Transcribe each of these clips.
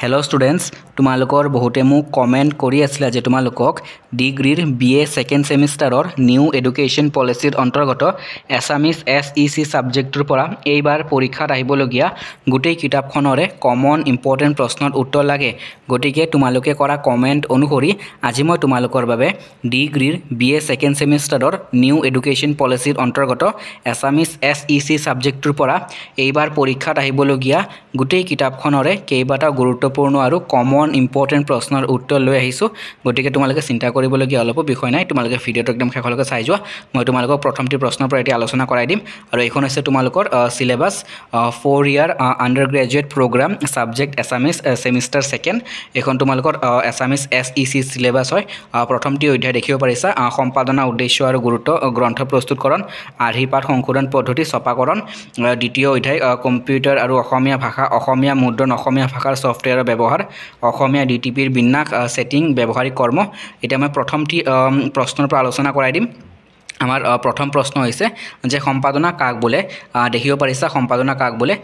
hello students तुम्हालोकर बहुते मुक comment करी आছিলা जे तुम्हालोকক डिग्रीर बीए सेकेंड सेमिस्टारर निउ एडुकेशन पलिसिर अंतर्गत एसामिस एसईसी सब्जेक्टर পৰা এইবাৰ পৰীক্ষাত আহিবলগীয়া গোটেই কিতাপখনৰে কমন ইম্পৰ্টেন্ট প্ৰশ্নৰ উত্তৰ লাগে গতিকে তোমালোকে কৰা কমেন্ট অনুসৰি আজি মই তোমালোকৰ বাবে ডিগ্ৰীৰ बीए सेकेंड सेमिस्टारर নিউ এডুকেशन পলিচিৰ অন্তৰ্গত এসামিস এসইসি সब्जेक्टर পৰা এইবাৰ পৰীক্ষাত আহিবলগীয়া গোটেই কিতাপখনৰে কেইবাটা গুৰুত্বপূৰ্ণ আৰু কমন ইম্পৰ্টেন্ট প্ৰশ্নৰ উত্তৰ লৈ আহিছো গতিকে তোমালোকে চিন্তা কৰিবলগীয়া অলপ বিষয় নাই তোমালোকে ভিডিওটো একদম শেষলৈকে চাই যোৱা মই তোমালোকক প্ৰথমটি প্ৰশ্নৰ পৰা এটি আলোচনা কৰাই দিম আৰু এইখন হৈছে তোমালোকৰ সিলেবাস 4 ইয়াৰ undergraduate programme subject Assamese semester second এখন তোমালোকৰ এছামিছ এসইসি সিলেবাস হয় প্ৰথমটি অধ্যায় দেখিব পাৰিছা সম্পাদনা উদ্দেশ্য আৰু গুৰুত্ব গ্ৰন্থ প্ৰস্তুতকৰণ আৰ্হিপাঠ সংশোধন পদ্ধতি ছপাকৰণ দ্বিতীয় অধ্যায় কম্পিউটাৰ আৰু অসমীয়া ভাষা অসমীয়া মুদ্ৰণ অসমীয়া ভাষাৰ সফটওয়্যাৰৰ ব্যৱহাৰ অসমীয়া ডিটিপিৰ বিন্যাস সেটিং ব্যৱহাৰিক কৰ্ম এটা মই প্ৰথমটি প্ৰশ্নৰ পৰা আলোচনা কৰাই দিম আমাৰ প্ৰথম প্ৰশ্ন হয়েছে যে সম্পাদনা কাক বলে দেখিব পাৰিছা সম্পাদনা কাক বলে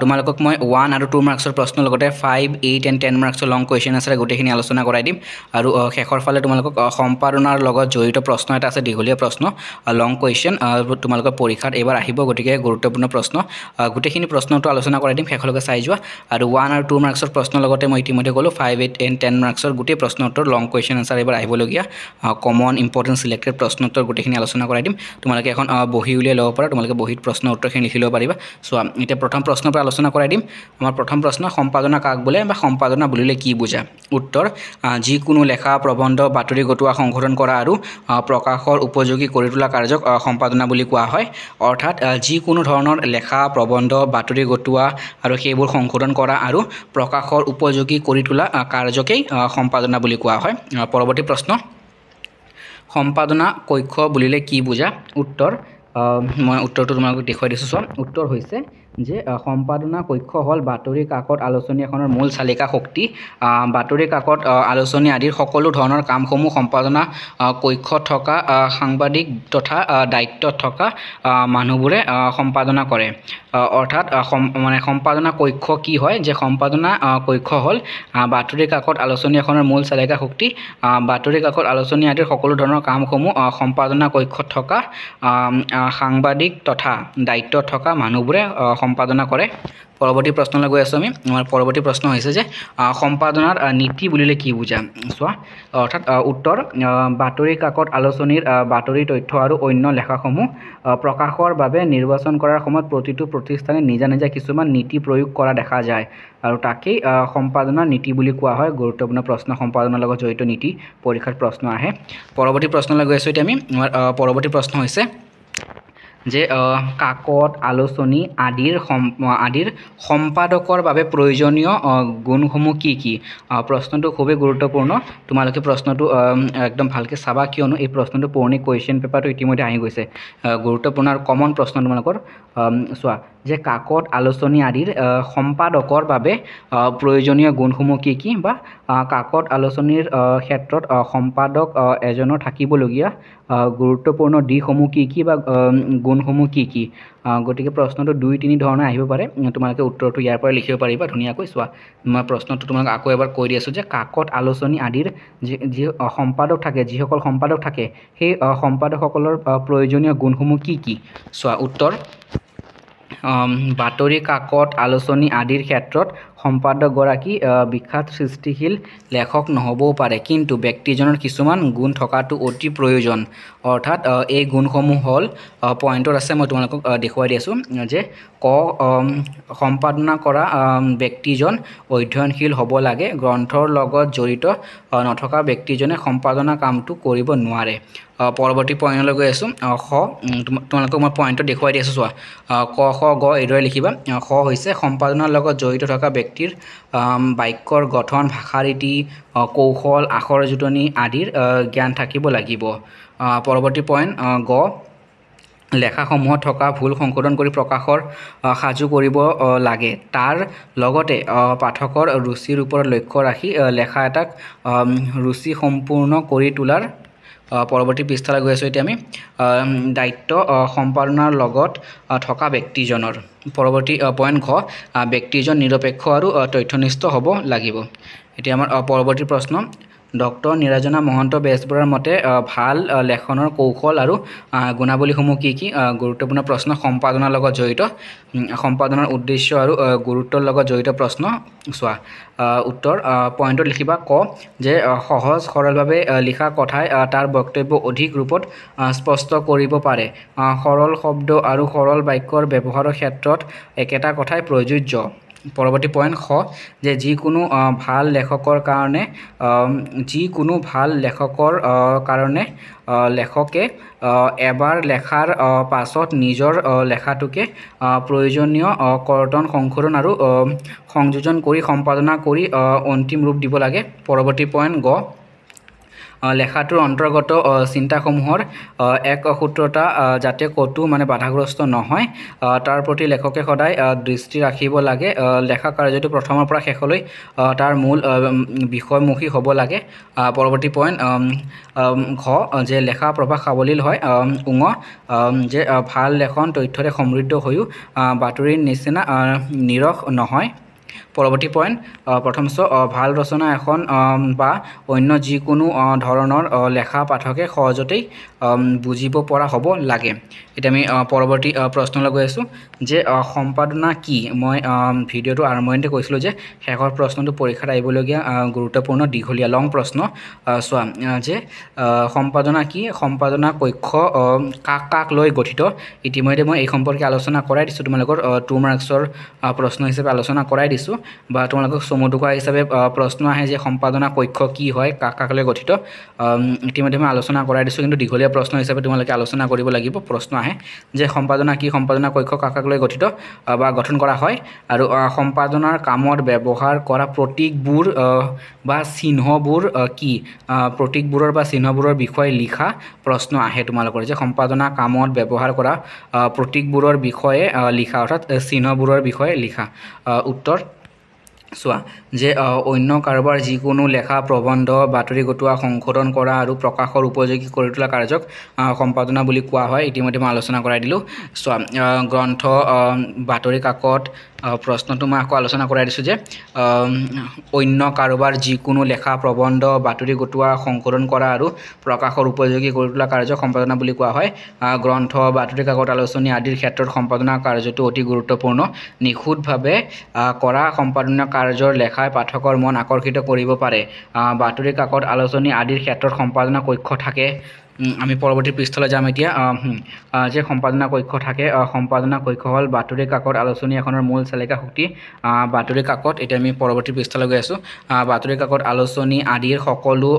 তোমালোকক মই 1 আৰু 2 মাৰ্কসৰ প্ৰশ্নৰ লগতে 5 8 and 10 মাৰ্কসৰ লং কোয়েশ্চন আছে গোটেইখিনি আলোচনা কৰাই দিম আৰু শেষৰ ফালে তোমালোকক সম্পাদনাৰ লগত জড়িত প্ৰশ্ন এটা আছে দীঘলীয়া প্ৰশ্ন লং কোয়েশ্চন তোমালোকৰ পৰীক্ষাত এবাৰ আহিব গতিকে গুৰুত্বপূৰ্ণ প্ৰশ্ন গোটেইখিনি প্ৰশ্নটো আলোচনা কৰাই দিম শেষলৈকে চাই যোৱা আৰু 1 আৰু 2 মাৰ্কসৰ প্ৰশ্নৰ লগতে মই ইতিমধ্যে ক'লো 5 8 and 10 মাৰ্কসৰ গোটেই প্ৰশ্ন উত্তৰ লং কোয়েশ্চন আনসাৰ এবাৰ আহিবলগীয়া কমন ইম্পৰ্টেন্ট সিলেক্টেড প্ৰশ্ন উত্তৰ গোটেইখিনি আলোচনা কৰাই দিম তোমালোকে এখন বহি উলিয়াই ল'ব পাৰা তোমালোকে বহিত প্ৰশ্ন উত্তৰখিনি লিখি ল'ব পাৰিবা সো এতিয়া প্ৰথম প্ৰশ্নৰ পৰা আলোচনা কৰাই দিম আমাৰ প্ৰথম প্ৰশ্ন সম্পাদনা কাক বোলে বা সম্পাদনা বুলিলে কি বুজা উত্তৰ যিকোনো লেখা প্ৰবন্ধ বাতৰি গটোৱা সংশোধন কৰা আৰু প্ৰকাশৰ উপযোগী কৰি তোলা কাৰ্যক সম্পাদনা বুলি কোৱা হয় অৰ্থাৎ যিকোনো ধৰণৰ লেখা প্ৰবন্ধ বাতৰি গটোৱা আৰু সেইবোৰ সংশোধন কৰা আৰু প্ৰকাশৰ উপযোগী কৰি তোলা কাৰ্যকেই সম্পাদনা বুলি কোৱা হয় পৰৱৰ্তী প্ৰশ্ন সম্পাদনা কক্ষ বুলিলে কি বুজা উত্তৰ মই উত্তৰটো তোমাক দেখুৱাই দিছো সব উত্তৰ হৈছে যে সম্পাদনা কক্ষ হল বাতৰি কাকত আলোচনী এখনৰ মূল চালিকা শক্তি বাতৰি কাকত আলোচনী আদিৰ সকলো ধৰণৰ কামসমূহ সম্পাদনা কক্ষত থকা সাংবাদিক তথা দায়িত্বত থকা মানুহবোৰে সম্পাদনা কৰে অৰ্থাৎ মানে সম্পাদনা কক্ষ কি হয় যে সম্পাদনা কক্ষ হল বাতৰি কাকত আলোচনী এখনৰ মূল চালিকা শক্তি বাতৰি কাকত আলোচনী আদিৰ সকলো ধৰণৰ কামসমূহ সম্পাদনা কক্ষত থকা সাংবাদিক তথা দায়িত্বত থকা মানুহবোৰে সম্পাদনা কৰে পৰৱৰ্তী প্ৰশ্নলৈ গৈ আছো আমি আমাৰ পৰৱৰ্তী প্ৰশ্ন হৈছে যে সম্পাদনাৰ নীতি বুলিলে কি বুজা চোৱা অৰ্থাৎ উত্তৰ বাতৰি কাকত আলোচনীৰ বাতৰি তথ্য আৰু অন্য লেখাসমূহ প্ৰকাশৰ বাবে নিৰ্বাচন কৰাৰ সময়ত প্ৰতিটো প্ৰতিষ্ঠানে নিজা নিজা কিছুমান নীতি প্ৰয়োগ কৰা দেখা যায় আৰু তাকেই সম্পাদনাৰ নীতি বুলি কোৱা হয় গুৰুত্বপূৰ্ণ প্ৰশ্ন সম্পাদনাৰ লগত জড়িত নীতি পৰীক্ষাত প্ৰশ্ন আহে পৰৱৰ্তী প্ৰশ্নলৈ গৈ আছো এতিয়া আমি আমাৰ পৰৱৰ্তী প্ৰশ্ন হৈছে যে কাকত আলোচনী আদিৰ সম্পাদকৰ বাবে প্ৰয়োজনীয় গুণসমূহ কি কি প্ৰশ্নটো খুবেই গুৰুত্বপূৰ্ণ তোমালোকে প্ৰশ্নটো একদম ভালকে চাবা কিয়নো এই প্ৰশ্নটো পুৰণি কোয়েশ্চন পেপাৰটো ইতিমধ্যে আহি গৈছে গুৰুত্বপূৰ্ণ আৰু কমন প্ৰশ্ন তোমালোকৰ চোৱা যে কাকত আলোচনী আদিৰ সম্পাদকৰ বাবে প্ৰয়োজনীয় গুণসমূহ কি কি বা কাকত আলোচনীৰ ক্ষেত্ৰত সম্পাদক এজনৰ থাকিবলগীয়া গুৰুত্বপূৰ্ণ দিশসমূহ কি কি বা গুণসমূহ কি কি গতিকে প্ৰশ্নটো 2-3 ধৰণে আহিব পাৰে তোমালোকে উত্তৰটো ইয়াৰ পৰা লিখিব পাৰিবা ধুনীয়াকৈ চোৱা মই প্ৰশ্নটো তোমাক আকৌ এবাৰ কৈ দি আছো যে কাকত আলোচনী আদিৰ যি সম্পাদক থাকে যিসকল সম্পাদক থাকে সেই সম্পাদকসকলৰ প্ৰয়োজনীয় গুণসমূহ কি কি চোৱা উত্তৰ বাতৰি কাকত আলোচনী আদিৰ ক্ষেত্ৰত সম্পাদকগৰাকী বিখ্যাত সৃষ্টিশীল লেখক নহবও পাৰে কিন্তু ব্যক্তিজনৰ কিছুমান গুণ থকাটো অতি প্ৰয়োজন অৰ্থাৎ এই গুণসমূহ হল পইণ্টত আছে মই তোমালোকক দেখুৱাই দি আছো যে সম্পাদনা কৰা ব্যক্তিজন অধ্যয়নশীল হ'ব লাগে গ্ৰন্থৰ লগত জড়িত নথকা ব্যক্তিজনে সম্পাদনা কামটো কৰিব নোৱাৰে পৰৱৰ্তী পইণ্টলৈ গৈ আছো তোমালোকক মই পইণ্টটো দেখুৱাই দি আছো চোৱা ক খ গ এইদৰে লিখিবা খ হৈছে সম্পাদনাৰ লগত জড়িত থকা ব্যক্তিৰ বাক্যৰ গঠন ভাষাৰীতি কৌশল আখৰ জোটনি আদিৰ জ্ঞান থাকিব লাগিব পৰৱৰ্তী পইণ্ট গ লেখাসমূহত থকা ভুল সংশোধন কৰি প্ৰকাশৰ সাজু কৰিব লাগে তাৰ লগতে পাঠকৰ ৰুচিৰ ওপৰত লক্ষ্য ৰাখি লেখা এটাক ৰুচি সম্পূৰ্ণ কৰি তোলাৰ পৰৱৰ্তী পৃষ্ঠালৈ গৈ আছোঁ এতিয়া আমি দায়িত্ব সম্পাদনাৰ লগত থকা ব্যক্তিজনৰ পৰৱৰ্তী পইণ্ট ঘ ব্যক্তিজন নিৰপেক্ষ আৰু তথ্যনিষ্ঠ হ'ব লাগিব এতিয়া আমাৰ পৰৱৰ্তী প্ৰশ্ন ডক্টৰ নীৰাজনা মহন্ত বেজবৰুৱাৰ মতে ভাল লেখনৰ কৌশল আৰু গুণাৱলীসমূহ কি কি গুৰুত্বপূৰ্ণ প্ৰশ্ন সম্পাদনাৰ লগত জড়িত সম্পাদনাৰ উদ্দেশ্য আৰু গুৰুত্বৰ লগত জড়িত প্ৰশ্ন চোৱা উত্তৰ পইণ্টত লিখিবা ক যে সহজ সৰলভাৱে লিখা কথাই তাৰ বক্তব্য অধিক ৰূপত স্পষ্ট কৰিব পাৰে সৰল শব্দ আৰু সৰল বাক্যৰ ব্যৱহাৰৰ ক্ষেত্ৰত একেটা কথাই প্ৰযোজ্য পৰৱৰ্তী পইণ্ট খ যে যিকোনো ভাল লেখকৰ কাৰণে লেখকে এবাৰ লেখাৰ পাছত নিজৰ লেখাটোকে প্ৰয়োজনীয় কৰ্তন সংশোধন আৰু সংযোজন কৰি সম্পাদনা কৰি অন্তিম ৰূপ দিব লাগে পৰৱৰ্তী পইণ্ট গ লেখাটোৰ অন্তৰ্গত চিন্তাসমূহৰ একসূত্ৰতা যাতে ক'তো বাধাগ্ৰস্ত নহয় তাৰ প্ৰতি লেখকে সদায় দৃষ্টি ৰাখিব লাগে লেখা কাৰ্যটো প্ৰথমৰ পৰা শেষলৈ তাৰ মূল বিষয়মুখী হ'ব লাগে পৰৱৰ্তী পইণ্ট ঘ যে লেখা প্ৰভাৱ সাৱলীল হয় যে ভাল লেখন তথ্যৰে সমৃদ্ধ হৈও বাতৰিৰ নিচিনা নিৰস নহয় পৰৱৰ্তী পইণ্ট প্ৰথম ভাল ৰচনা এখন বা অন্য যিকোনো ধৰণৰ লেখা পাঠকে সহজতেই বুজিব পৰা হ'ব লাগে এতিয়া আমি পৰৱৰ্তী প্ৰশ্নলৈ গৈ আছোঁ যে সম্পাদনা কি মই ভিডিঅ'টো আৰম্ভণিতে কৈছিলোঁ যে শেষৰ প্ৰশ্নটো পৰীক্ষাত আহিবলগীয়া গুৰুত্বপূৰ্ণ দীঘলীয়া লং প্ৰশ্ন চোৱা যে সম্পাদনা কি সম্পাদনা কক্ষ কাক লৈ গঠিত ইতিমধ্যে মই এই সম্পৰ্কে আলোচনা কৰাই দিছোঁ তোমালোকৰ 2 মাৰ্কছৰ প্ৰশ্ন হিচাপে আলোচনা কৰাই দিছোঁ বা তোমালোকক চমু টোকা হিচাপে প্ৰশ্ন আহে যে সম্পাদনা কক্ষ কি হয় কাক লৈ গঠিত ইতিমধ্যে মই আলোচনা কৰাই দিছোঁ কিন্তু দীঘলীয়া প্ৰশ্ন হিচাপে তোমালোকে আলোচনা কৰিব লাগিব প্ৰশ্ন আহে যে সম্পাদনা কি সম্পাদনা কক্ষ কাক লৈ গঠিত বা গঠন কৰা হয় আৰু সম্পাদনাৰ কামত ব্যৱহাৰ কৰা প্ৰতীকবোৰ বা চিহ্নবোৰ কি প্ৰতীকবোৰৰ বা চিহ্নবোৰৰ বিষয়ে লিখা প্ৰশ্ন আহে তোমালোকৰ যে সম্পাদনা কামত ব্যৱহাৰ কৰা প্ৰতীকবোৰৰ বিষয়ে লিখা অৰ্থাৎ চিহ্নবোৰৰ বিষয়ে লিখা উত্তৰ চোৱা যে অন্য কাৰোবাৰ যিকোনো লেখা প্ৰবন্ধ বাতৰি গোটোৱা সংশোধন কৰা আৰু প্ৰকাশৰ উপযোগী কৰি তোলা কাৰ্যক সম্পাদনা বুলি কোৱা হয় ইতিমধ্যে মই আলোচনা কৰাই দিলোঁ চোৱা গ্ৰন্থ বাতৰি কাকত প্ৰশ্নটো মই আকৌ আলোচনা কৰাই দিছোঁ যে অন্য কাৰোবাৰ যিকোনো লেখা প্ৰবন্ধ বাতৰি গোটোৱা সংশোধন কৰা আৰু প্ৰকাশৰ উপযোগী কৰি তোলা কাৰ্যক সম্পাদনা বুলি কোৱা হয় গ্ৰন্থ বাতৰি কাকত আলোচনী আদিৰ ক্ষেত্ৰত সম্পাদনা কাৰ্যটো অতি গুৰুত্বপূৰ্ণ নিখুঁতভাৱে কৰা সম্পাদনীয় কাৰ্যৰ লেখাই পাঠকৰ মন আকৰ্ষিত কৰিব পাৰে বাতৰি কাকত আলোচনী আদিৰ ক্ষেত্ৰত সম্পাদনা কক্ষ থাকে আমি পৰৱৰ্তী পৃষ্ঠালৈ যাম এতিয়া যে সম্পাদনা কক্ষ থাকে সম্পাদনা কক্ষ হ'ল বাতৰি কাকত আলোচনী এখনৰ মূল চালিকা শক্তি বাতৰি কাকত এতিয়া আমি পৰৱৰ্তী পৃষ্ঠালৈ গৈ আছোঁ বাতৰি কাকত আলোচনী আদিৰ সকলো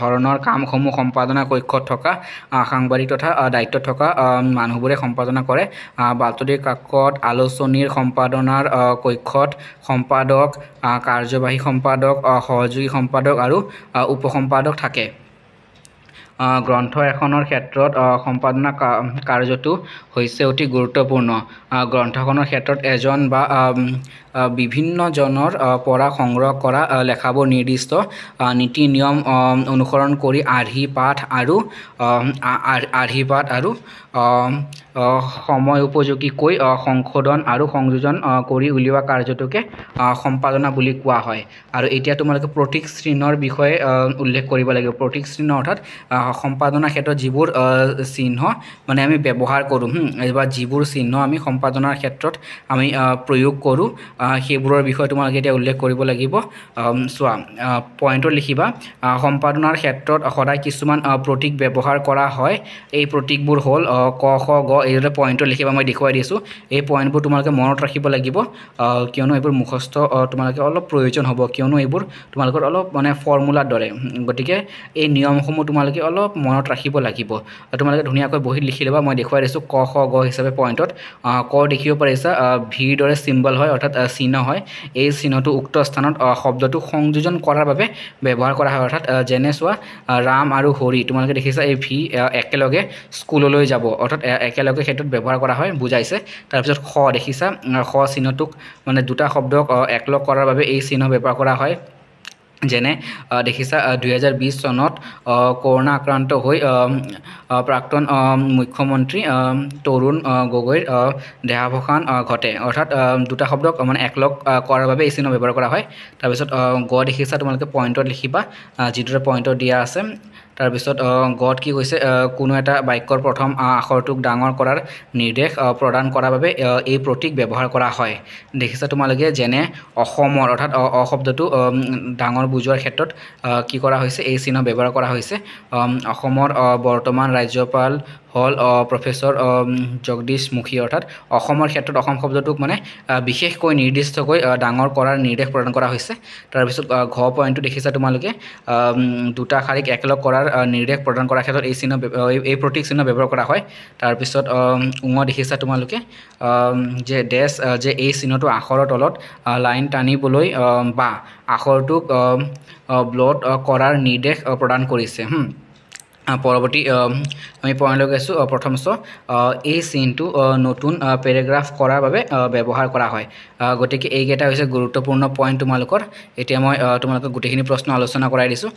ধৰণৰ কামসমূহ সম্পাদনা কক্ষত থকা সাংবাদিক তথা দায়িত্বত থকা মানুহবোৰে সম্পাদনা কৰে বাতৰি কাকত আলোচনীৰ সম্পাদনাৰ কক্ষত সম্পাদক কাৰ্যবাহী সম্পাদক সহযোগী সম্পাদক আৰু উপসম্পাদক থাকে গ্ৰন্থ এখনৰ ক্ষেত্ৰত সম্পাদনা কাৰ্যটো হৈছে অতি গুৰুত্বপূৰ্ণ গ্ৰন্থখনৰ ক্ষেত্ৰত এজন বা বিভিন্নজনৰ পৰা সংগ্ৰহ কৰা লেখাবোৰ নিৰ্দিষ্ট নীতি নিয়ম অনুসৰণ কৰি আৰ্হি পাঠ আৰু সময় উপযোগীকৈ সংশোধন আৰু সংযোজন কৰি উলিওৱা কাৰ্যটোকে সম্পাদনা বুলি কোৱা হয় আৰু এতিয়া তোমালোকে প্ৰতীক চিহ্নৰ বিষয়ে উল্লেখ কৰিব লাগিব প্ৰতীক চিহ্ন অৰ্থাৎ সম্পাদনাৰ ক্ষেত্ৰত যিবোৰ চিহ্ন আমি ব্যৱহাৰ কৰোঁ বা যিবোৰ চিহ্ন আমি সম্পাদনাৰ ক্ষেত্ৰত আমি প্ৰয়োগ কৰোঁ সেইবোৰৰ বিষয়ে তোমালোকে এতিয়া উল্লেখ কৰিব লাগিব চোৱা পইণ্টত লিখিবা সম্পাদনাৰ ক্ষেত্ৰত সদায় কিছুমান প্ৰতীক ব্যৱহাৰ কৰা হয় এই প্ৰতীকবোৰ হ'ল ক খ গ এইদৰে পইণ্টত লিখিবা মই দেখুৱাই দিছোঁ এই পইণ্টবোৰ তোমালোকে মনত ৰাখিব লাগিব কিয়নো এইবোৰ মুখস্থ তোমালোকে অলপ প্ৰয়োজন হ'ব কিয়নো এইবোৰ তোমালোকৰ অলপ ফৰ্মুলাৰ দৰে গতিকে এই নিয়মসমূহ তোমালোকে অলপ মনত ৰাখিব লাগিব তোমালোকে ধুনীয়াকৈ বহীত লিখি ল'বা মই দেখুৱাই দিছোঁ ক খ গ হিচাপে পইণ্টত ক দেখিব পাৰিছা ভিৰ দৰে চিম্বল হয় অৰ্থাৎ চিহ্ন হয় এই চিহ্নটো উক্ত স্থানত শব্দটো সংযোজন কৰাৰ বাবে ব্যৱহাৰ কৰা হয় অৰ্থাৎ যেনে চোৱা ৰাম আৰু হৰি তোমালোকে দেখিছা এই ভি একেলগে স্কুললৈ যাব অৰ্থাৎ একেলগে ক্ষেত্ৰত ব্যৱহাৰ কৰা হয় বুজাইছে তাৰপিছত খ দেখিছা খ চিহ্নটোক দুটা শব্দক একলগ কৰাৰ বাবে এই চিহ্ন ব্যৱহাৰ কৰা হয় যেনে দেখিছা 2020 চনত কৰোণা আক্ৰান্ত হৈ প্ৰাক্তন মুখ্যমন্ত্ৰী তৰুণ গগৈৰ দেহাৱসান ঘটে অৰ্থাৎ দুটা শব্দক মানে একলগ কৰাৰ বাবে এই চিহ্ন ব্যৱহাৰ কৰা হয় তাৰপিছত গ দেখিছা তোমালোকে পইণ্টত লিখিবা যিটোৰে পইণ্টত দিয়া আছে তাৰপিছত গত কি কৈছে কোনো এটা বাক্যৰ প্ৰথম আখৰটোক ডাঙৰ কৰাৰ নিৰ্দেশ প্ৰদান কৰাৰ বাবে এই প্ৰতীক ব্যৱহাৰ কৰা হয় দেখিছা তোমালোকে যেনে অসমৰ অৰ্থাৎ শব্দটো ডাঙৰ বুজোৱাৰ ক্ষেত্ৰত কি কৰা হৈছে এই চিহ্ন ব্যৱহাৰ কৰা হৈছে অসমৰ বৰ্তমান ৰাজ্যপাল হ'ল প্ৰফেচৰ জগদীশ মুখী অৰ্থাৎ অসমৰ ক্ষেত্ৰত অসম শব্দটোক মানে বিশেষকৈ নিৰ্দিষ্টকৈ ডাঙৰ কৰাৰ নিৰ্দেশ প্ৰদান কৰা হৈছে তাৰপিছত ঘ পইণ্টটো দেখিছা তোমালোকে দুটা শাৰীক একেলগ কৰাৰ নিৰ্দেশ প্ৰদান কৰাৰ ক্ষেত্ৰত এই চিহ্ন এই প্ৰতীক চিহ্ন ব্যৱহাৰ কৰা হয় তাৰপিছত উঙ দেখিছা তোমালোকে যে ডেছ যে এই চিহ্নটো আখৰৰ তলত লাইন টানিবলৈ বা আখৰটোক ব্লট কৰাৰ নিৰ্দেশ প্ৰদান কৰিছে পৰৱৰ্তী আমি পইণ্টলৈ গৈছোঁ প্ৰথম এই চিনটো নতুন পেৰেগ্ৰাফ কৰাৰ বাবে ব্যৱহাৰ কৰা হয় গতিকে এইকেইটা হৈছে গুৰুত্বপূৰ্ণ পইণ্ট তোমালোকৰ এতিয়া মই তোমালোকক গোটেইখিনি প্ৰশ্ন আলোচনা কৰাই দিছোঁ